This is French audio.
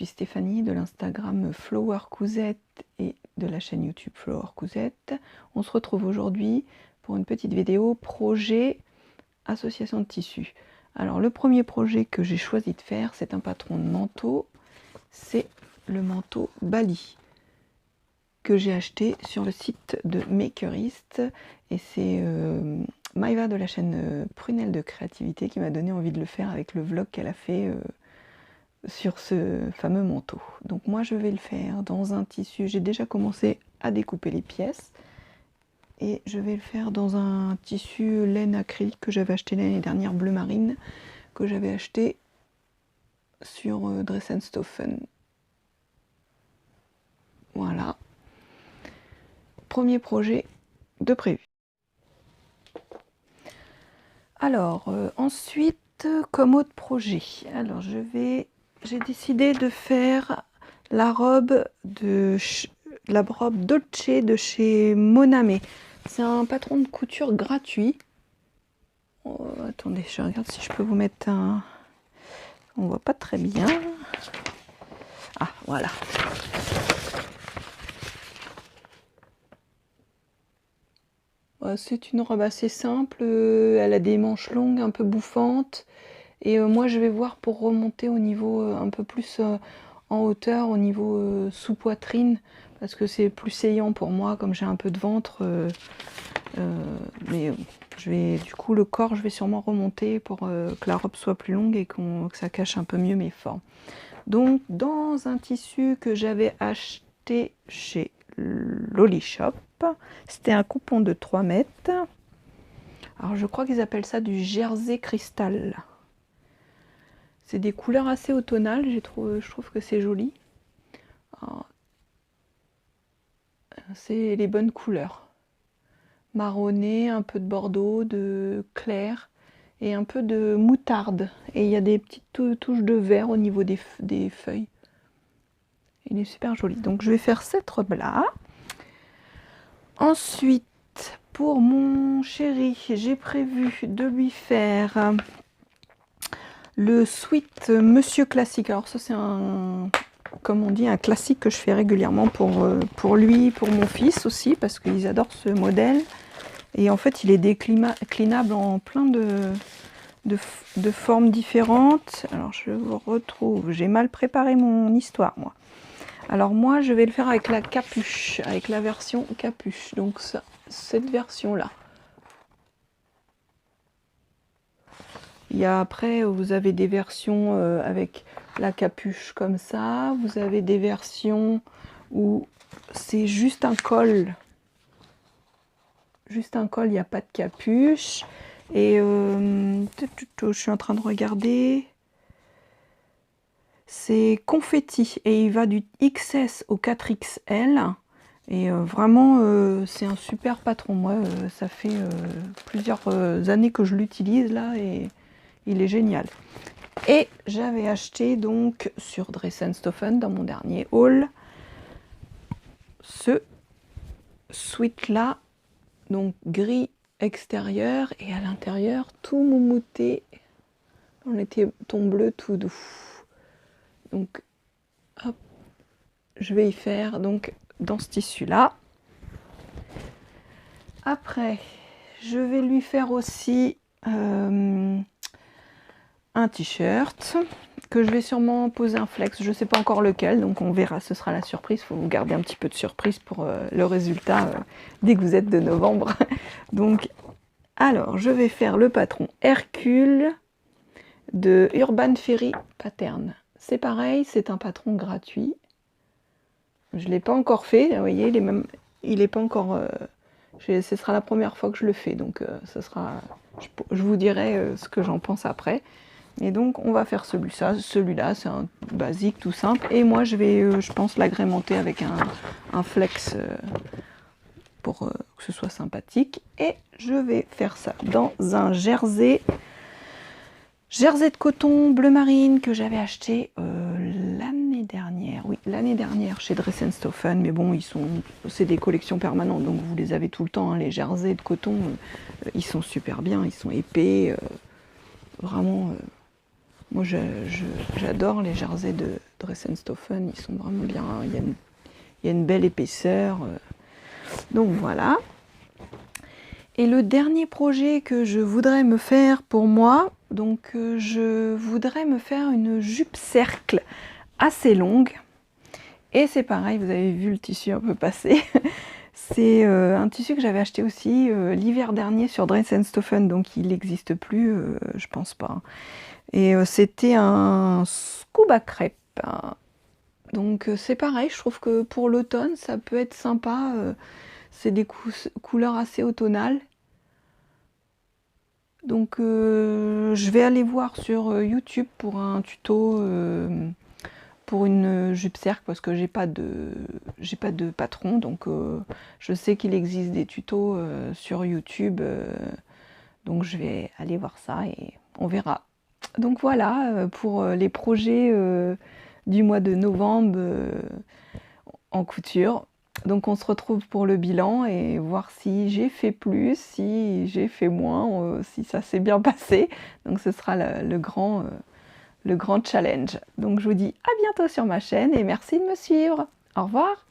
suis Stéphanie de l'Instagram Flower Cousette et de la chaîne YouTube Flower Cousette. On se retrouve aujourd'hui pour une petite vidéo projet association de tissus. Alors le premier projet que j'ai choisi de faire, c'est un patron de manteau. C'est le manteau Bali que j'ai acheté sur le site de Makerist, et c'est Maïva de la chaîne Prunelle de Créativité qui m'a donné envie de le faire avec le vlog qu'elle a fait sur ce fameux manteau. Donc moi je vais le faire dans un tissu, j'ai déjà commencé à découper les pièces et je vais le faire dans un tissu laine acrylique que j'avais acheté l'année dernière, bleu marine, que j'avais acheté sur Dressenstoffen. Voilà, premier projet de prévu. Alors ensuite, comme autre projet, alors j'ai décidé de faire la robe Dolce de chez Moname. C'est un patron de couture gratuit. Oh, attendez, je regarde si je peux vous mettre un... On voit pas très bien. Ah, voilà. C'est une robe assez simple. Elle a des manches longues, un peu bouffantes. Et moi, je vais voir pour remonter au niveau un peu plus en hauteur, au niveau sous-poitrine, parce que c'est plus saillant pour moi, comme j'ai un peu de ventre. Mais je vais, du coup, le corps, je vais sûrement remonter pour que la robe soit plus longue et que ça cache un peu mieux mes formes. Donc, dans un tissu que j'avais acheté chez Loli Shop, c'était un coupon de 3 mètres. Alors, je crois qu'ils appellent ça du jersey cristal. C'est des couleurs assez automnales, je trouve que c'est joli. C'est les bonnes couleurs. Marronné, un peu de bordeaux, de clair et un peu de moutarde. Et il y a des petites touches de vert au niveau des feuilles. Il est super joli. Donc je vais faire cette robe-là. Ensuite, pour mon chéri, j'ai prévu de lui faire le sweat Monsieur Classique. Alors ça c'est un, comme on dit, un classique que je fais régulièrement pour lui, pour mon fils aussi, parce qu'ils adorent ce modèle. Et en fait il est déclinable en plein de formes différentes. Alors je vous retrouve, j'ai mal préparé mon histoire moi. Alors moi je vais le faire avec la capuche, avec la version capuche, donc ça, cette version là. Il y a après, vous avez des versions avec la capuche comme ça. Vous avez des versions où c'est juste un col. Juste un col, il n'y a pas de capuche. Et je suis en train de regarder. C'est confetti et il va du XS au 4XL. Et vraiment, c'est un super patron. Moi, ça fait plusieurs années que je l'utilise là et il est génial. Et j'avais acheté donc sur Dressenstoffen dans mon dernier haul ce sweat là, donc gris extérieur et à l'intérieur tout moumouté dans les tons bleus tout doux. Donc hop, je vais y faire donc dans ce tissu là. Après je vais lui faire aussi un t-shirt que je vais sûrement poser un flex, je ne sais pas encore lequel, donc on verra, ce sera la surprise. Il faut vous garder un petit peu de surprise pour le résultat dès que vous êtes de novembre. Donc alors je vais faire le patron Hercule de Urban Fairy Pattern. C'est pareil, c'est un patron gratuit. Je ne l'ai pas encore fait, vous voyez, il est pas encore... ce sera la première fois que je le fais, donc ce sera, je vous dirai ce que j'en pense après. Et donc on va faire celui-là, c'est un basique tout simple. Et moi je vais, je pense, l'agrémenter avec un flex pour que ce soit sympathique. Et je vais faire ça dans un jersey de coton bleu marine que j'avais acheté l'année dernière. Oui, l'année dernière chez Dressenstoffen. Mais bon, c'est des collections permanentes, donc vous les avez tout le temps. Hein, les jerseys de coton, ils sont super bien, ils sont épais. Vraiment, moi j'adore les jerseys Dressenstoffen, ils sont vraiment bien, il y a une belle épaisseur. Donc voilà. Et le dernier projet que je voudrais me faire pour moi, donc je voudrais me faire une jupe cercle assez longue. Et c'est pareil, vous avez vu le tissu un peu passer. C'est un tissu que j'avais acheté aussi l'hiver dernier sur Dressenstoffen, donc il n'existe plus, je pense pas. Et c'était un scuba crêpe. Donc c'est pareil, je trouve que pour l'automne, ça peut être sympa. C'est des couleurs assez automnales. Donc je vais aller voir sur YouTube pour un tuto pour une jupe cercle parce que j'ai pas de patron. Donc je sais qu'il existe des tutos sur YouTube. Donc je vais aller voir ça et on verra. Donc voilà pour les projets du mois de novembre en couture. Donc on se retrouve pour le bilan et voir si j'ai fait plus, si j'ai fait moins, si ça s'est bien passé. Donc ce sera le grand challenge. Donc je vous dis à bientôt sur ma chaîne et merci de me suivre. Au revoir.